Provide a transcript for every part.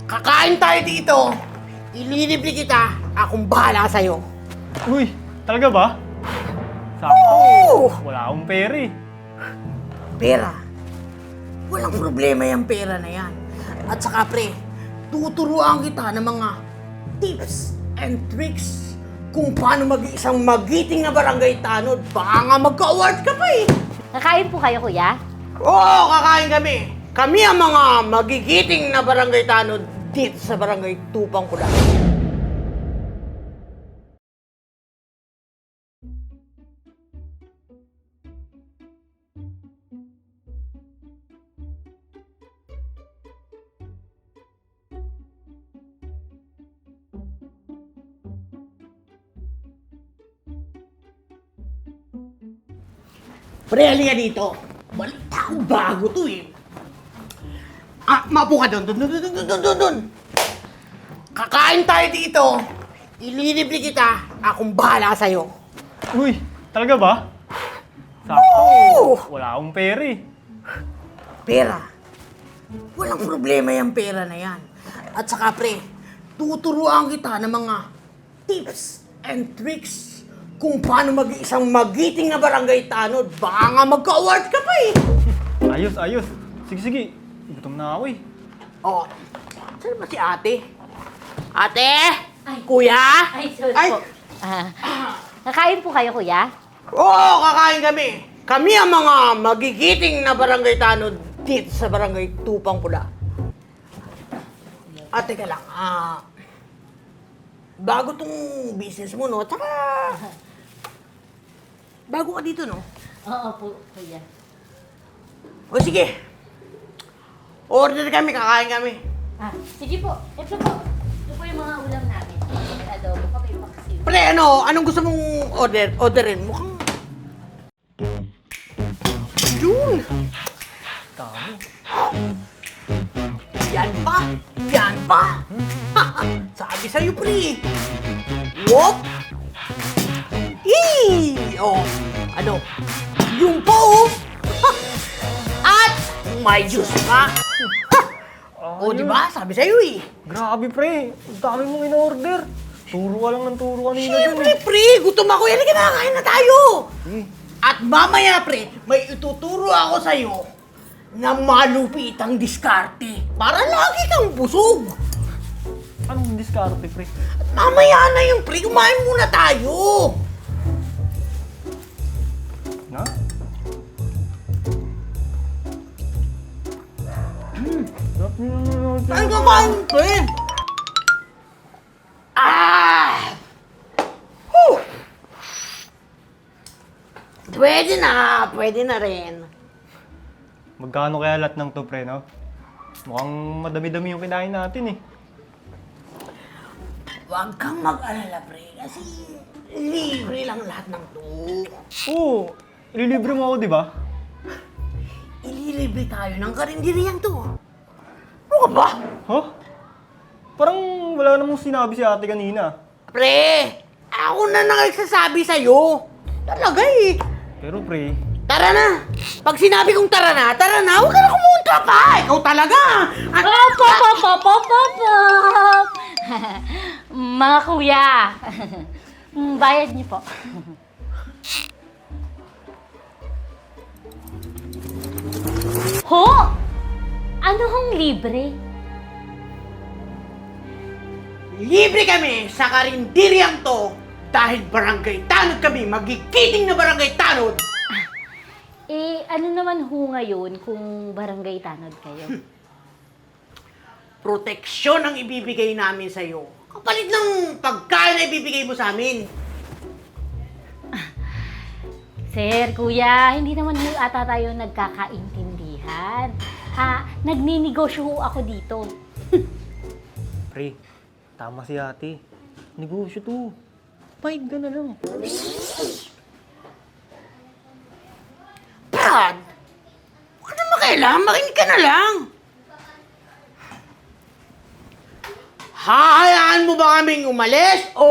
Kakain tayo dito. Ililibre kita. Akong bahala sa'yo. Uy, talaga ba? Sakto. Oo! Wala akong pera eh. Pera. Walang problema yung pera na yan. At saka pre, tuturuan kita ng mga tips and tricks kung paano mag-isang magiting na barangay tanod. Baka nga magka-award ka pa eh. Kakain po kayo, kuya? Oo, kakain kami. Kami ang mga magigiting na barangay tanod dito sa barangay Tupang Kuda. Pre, halika dito. Balita ko bago to eh. Mapo ka doon. Kakain tayo dito. Ililibre kita. Akong bahala sa'yo. Uy, talaga ba? Sakto. Oo! Wala akong pera eh. Pera. Walang problema yung pera na yan. At saka pre, tuturuan kita ng mga tips and tricks kung paano mag-isang magiting na barangay tanod. Baka nga magka-award ka pa eh. Ayos. Sige. Gutom na ako eh. Oh, saan ba si ate? Ate? Ay. Kuya? Ay, sorry Ay. po. Kakain po kayo, kuya? Oo, kakain kami. Kami ang mga magigiting na barangay tanod dito sa barangay Tupang Pula. Ate ka lang, bago tong business mo, no? Tsaka, bago ka dito, no? Oo po, kuya. O sige, order kami, kakain kami. Sige po. Ito po. Ito po yung mga ulam namin. May adobo pa, may paksiw. Pre, anong gusto mong orderin? Mukhang... Yun! Tama. Yan pa! Sabi sa'yo, pre! Wop! Oh, ano? Yung pa, oh! At may juice pa! O, di ba? Sabi sa'yo, eh. Grabe pre, ang dami mong in-order. Turo ka lang ng turo kanina dun Siyempre, eh. pre! Gutom ako. Yan, kinakain na tayo! Eh, At mamaya, pre, may ituturo ako sa'yo na malupitang diskarte para lagi kang busog. anong diskarte pre? At mamaya na yung pre, kumain muna tayo. Na? Sarap niyo ng in-order. Ay, kakain, pre. Whew. Pwede na rin. Magkano kaya lahat ng to pre, no? Mukhang madami-dami yung kinain natin eh. Huwag kang mag-alala, pre, kasi libre lang lahat ng to. Oo, ililibre mo ako, di ba? Ililibre tayo ng karinderiyang to. Ano ka ba? Huh? Parang wala namang sinabi si ate kanina. Pre, ako na nagsasabi sa'yo. Talaga eh. Pero pre, Tara na! Pag sinabi kong tara na, huwag ka na kumuntra pa! Ikaw talaga! At, Mga kuya. Bayad niyo po. Ho? Ano hong libre? libre kami sa karinderyang to dahil barangay tanod kami, magigiting na barangay tanod! Ano naman ho ngayon kung barangay tanod kayo? Proteksyon ang ibibigay namin sa'yo. Kapalit ng pagkain na ibibigay mo sa amin. Sir, kuya, hindi naman ho ata tayo nagkakaintindihan. Nagninegosyo ho ako dito. pre, tama si ate. Negosyo to. Pahid ka na lang. Brad! Huwag ka na makailangan, makinig ka na lang. Hahayaan mo ba kaming umalis o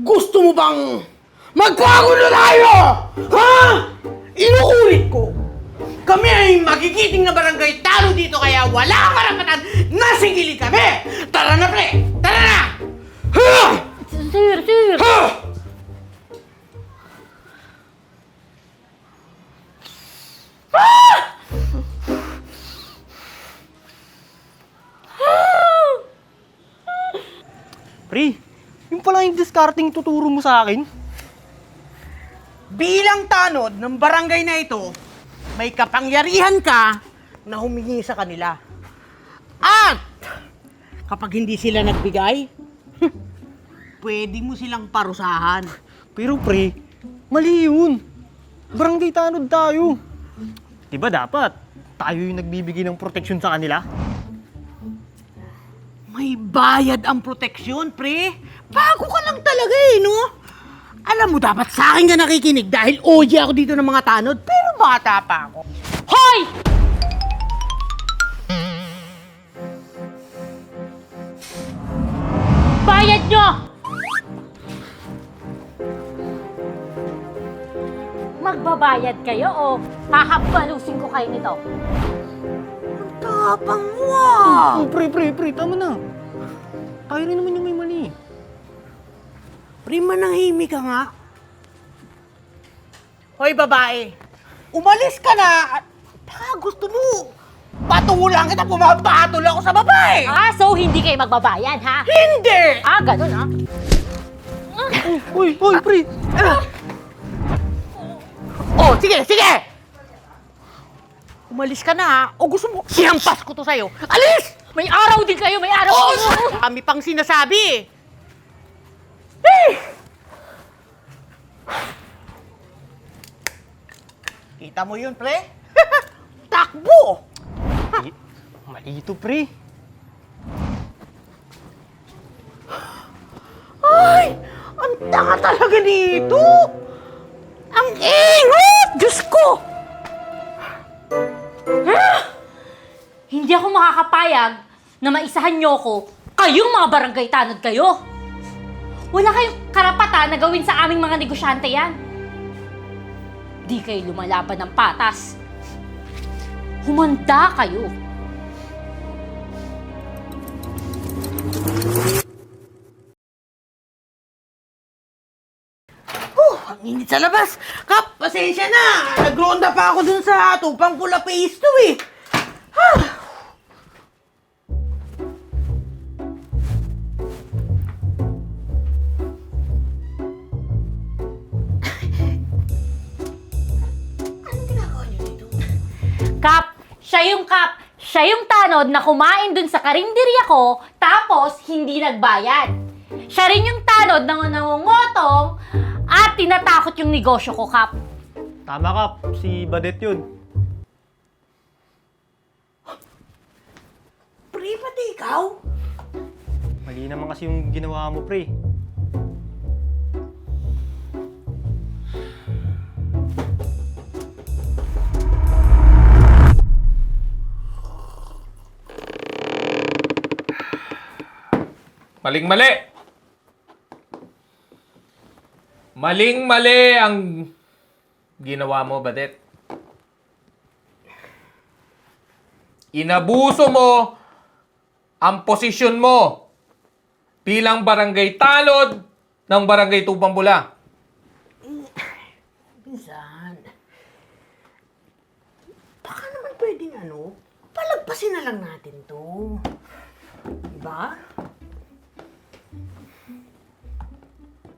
gusto mo bang magkagulo tayo? Ha? Inuulit ko. Kami ay magigiting na barangay talo dito kaya wala karapatan nasigili kami! Tara na, pre! Tara na! Ha! Sir! Ha! Pre, yung pala yung discarding tuturo mo sa akin. Bilang tanod ng barangay na ito, may kapangyarihan ka na humingi sa kanila. At kapag hindi sila nagbigay, pwede mo silang parusahan. Pero pre, mali yun. Barangay tanod tayo. Diba dapat tayo yung nagbibigay ng proteksyon sa kanila? May bayad ang proteksyon, pre. Bago ka lang talaga no? Alam mo, dapat sa akin ka nakikinig dahil OG ako dito ng mga tanod, pero bata pa ako. Hoy! Bayad nyo! Magbabayad kayo o hahabalusin ko kayo nito? Ang tapang mo ah! Oh, pre, tama na. Tayo rin naman yung may mali. Pre, manahimik ka nga. Hoy, babae. Umalis ka na at baka gusto mo. Patulang kita, pumapatol ako sa babae. Ah, so hindi kayo magbabayad, ha? Hindi! Ah, ganun, ha? Uy, pre. Oh, sige! Umalis ka na ha, o gusto mo, sihampas ko to sa'yo. Alis! May araw din kayo, may araw Oh, din. kami pang sinasabi eh. Kita mo yun, pre? Takbo! Mali ito, pre. Ay! Ang tanga talaga dito! Ang ingot! Diyos ko! Hindi ako makakapayag na maisahan nyo ko, kayong mga barangay tanod kayo. Wala kayong karapatan na gawin sa aming mga negosyante yan. Di kayo lumalaban ng patas. Humanda kayo. Ang init sa labas. Kap, pasensya na. Nagronda pa ako dun sa tupang pula phase 2 eh. Anong ginagawa niyo dito? Kap, siya yung tanod na kumain dun sa karinderya ko, tapos hindi nagbayad. Siya rin yung tanod na nangungotong at tinatakot yung negosyo ko, Kap. Tama ka, si Badet yun. Pre, pati ikaw? Mali naman kasi yung ginawa mo, pre. Maling-mali! Maling-mali ang ginawa mo, Badet. Inabuso mo ang posisyon mo bilang barangay tanod ng barangay Tupang Bula. Pinsan, baka naman pwedeng palagpasin na lang natin to. Diba?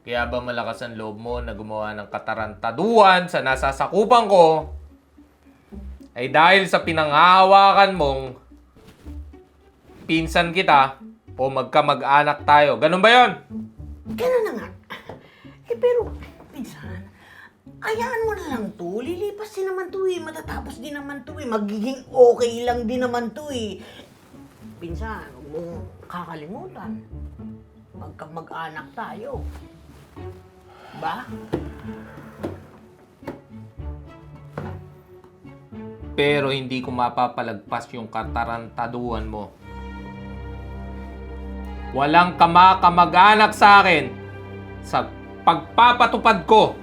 Kaya ba malakas ang loob mo na gumawa ng katarantaduhan sa nasasakupan ko ay dahil sa pinanghahawakan mong pinsan kita o magkamag-anak tayo. Ganun ba yon? Ganun na nga. Pero, pinsan, ayaan mo na lang to. Lilipas din naman to eh. Matatapos din naman to eh. Magiging okay lang din naman to eh. Pinsan, huwag mong kakalimutan. Magkamag-anak tayo. Ba? Pero hindi ko mapapalagpas yung katarantaduhan mo. Walang kamag-anak sa akin sa pagpapatupad ko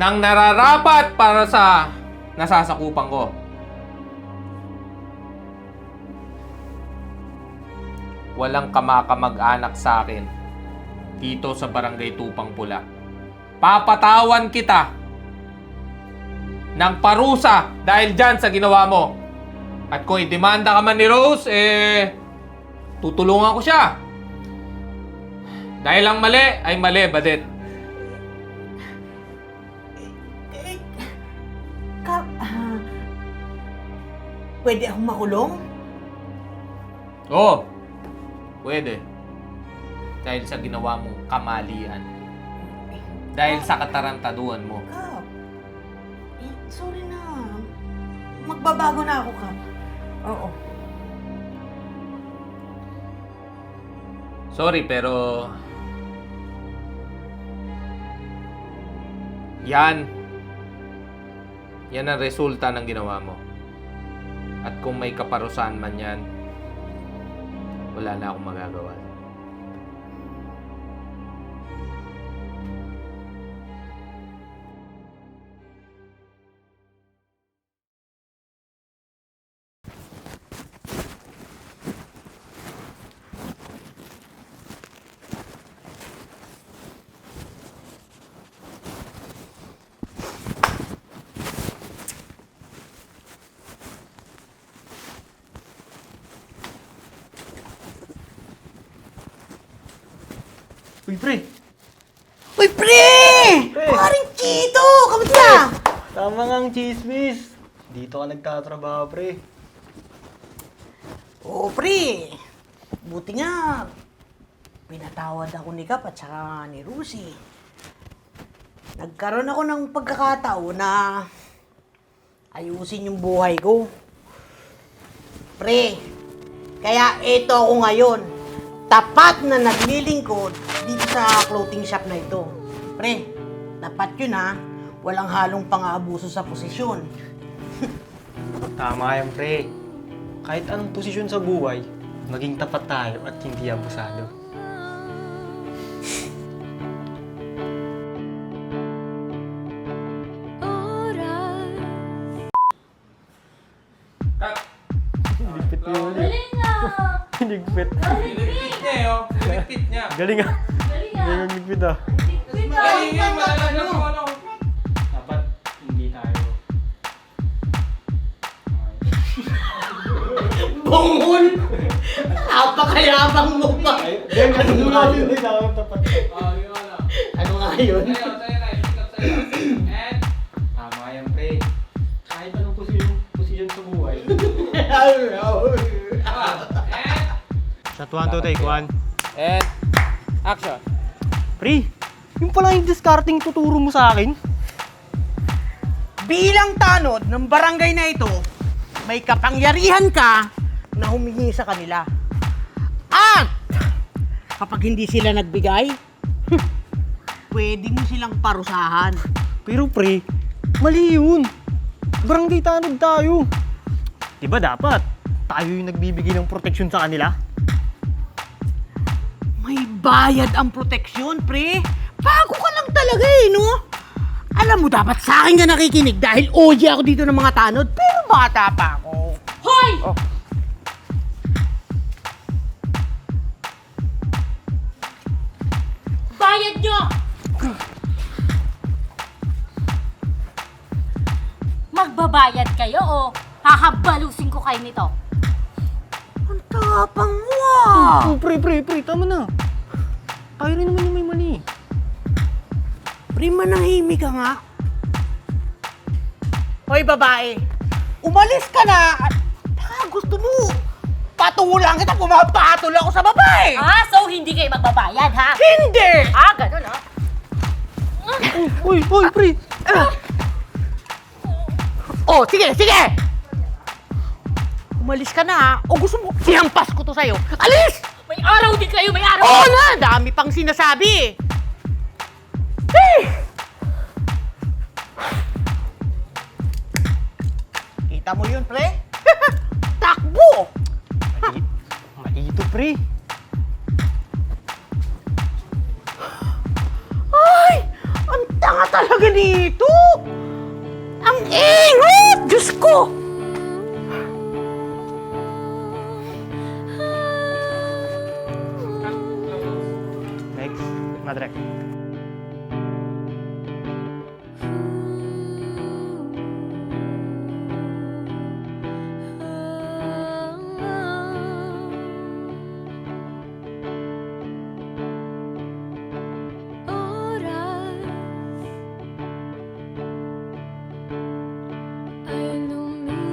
ng nararapat para sa nasasakupan ko. walang kamakamag-anak sa akin dito sa Barangay Tupang Pula. Papatawan kita ng parusa dahil dyan sa ginawa mo. At kung idemanda ka man ni Rose, tutulungan ko siya. Dahil ang mali ay mali, Badet. Pwede akong makulong? Oo, pwede. Dahil sa ginawa mong kamalian. Dahil sa katarantaduhan mo. Kap, sorry na. Magbabago na ako, Kap. Oo. Sorry, pero... Yan ang resulta ng ginawa mo. At kung may kaparusahan man yan, wala na akong magagawa. Uy, pre! Uy, pre! Paring Chito! Kamusta? Tama ngang chismis. Dito ka nagtatrabaho, pre. Oo, pre. Buti nga, pinatawad ako ni Kap at saka ni Rusi. Nagkaroon ako ng pagkakataon na ayusin yung buhay ko. Pre, kaya eto ako ngayon. Tapat na naglilingkod dito sa clothing shop na ito. Pre, tapat yun ha. Walang halong pang-aabuso sa posisyon. Tama yan, pre. Kahit anong posisyon sa buhay, maging tapat tayo at hindi abusado. Ligpit mo yun. Galing nga! Ligpit. Niligpit niya eh, oh. Niligpit niya. Galing ah. Galing ang ligpit ah. Ay, yun, malalaman mo ano. Dapat hindi tayo. Bungol! Napakayabang mo pa! Ano nga yun? Hindi tayo tapat. Yun ano. Ano nga yun? Sa'yo na, isikap sa'yo. And, Tama yan, pre. Kahit anong posisyon sa buhay. Shot 1, 2, take 1. and, action. Pre, yung pala yung discarding tuturo mo sa akin. Bilang tanod ng barangay na ito, may kapangyarihan ka na humingi sa kanila. At kapag hindi sila nagbigay, pwede mo silang parusahan. Pero pre, mali yun. Barangay tanod tayo. Diba dapat tayo yung nagbibigay ng proteksyon sa kanila? May bayad ang proteksyon, pre. Bago ka lang talaga eh, no? Alam mo, dapat sa akin ka nakikinig dahil OG ako dito ng mga tanod, pero bata pa ako. Hoy! Bayad nyo! Magbabayad kayo o hahabalusin ko kayo nito. Ang tapang mo ah! Oh, pre, tama na. Tayo rin naman yung may mali. Pre, manahimik ka nga. Hoy, babae. Umalis ka na. Gusto mo, patulang kita, pumapatol ako sa babae. Ah, so hindi kayo magbabayad, ha? Hindi! Ah, ganun, ha? Uy, pre. Oh, sige! Umalis ka na ha. O gusto mo, sinampas ko to sa'yo. Alis! May araw din kayo, may araw! Oo na, dami pang sinasabi. Eh! Kita mo yun, pre? Takbo! Mali ito, pre. Ay! Ang tanga talaga nito! Ang ingot! Diyos ko! Madrek.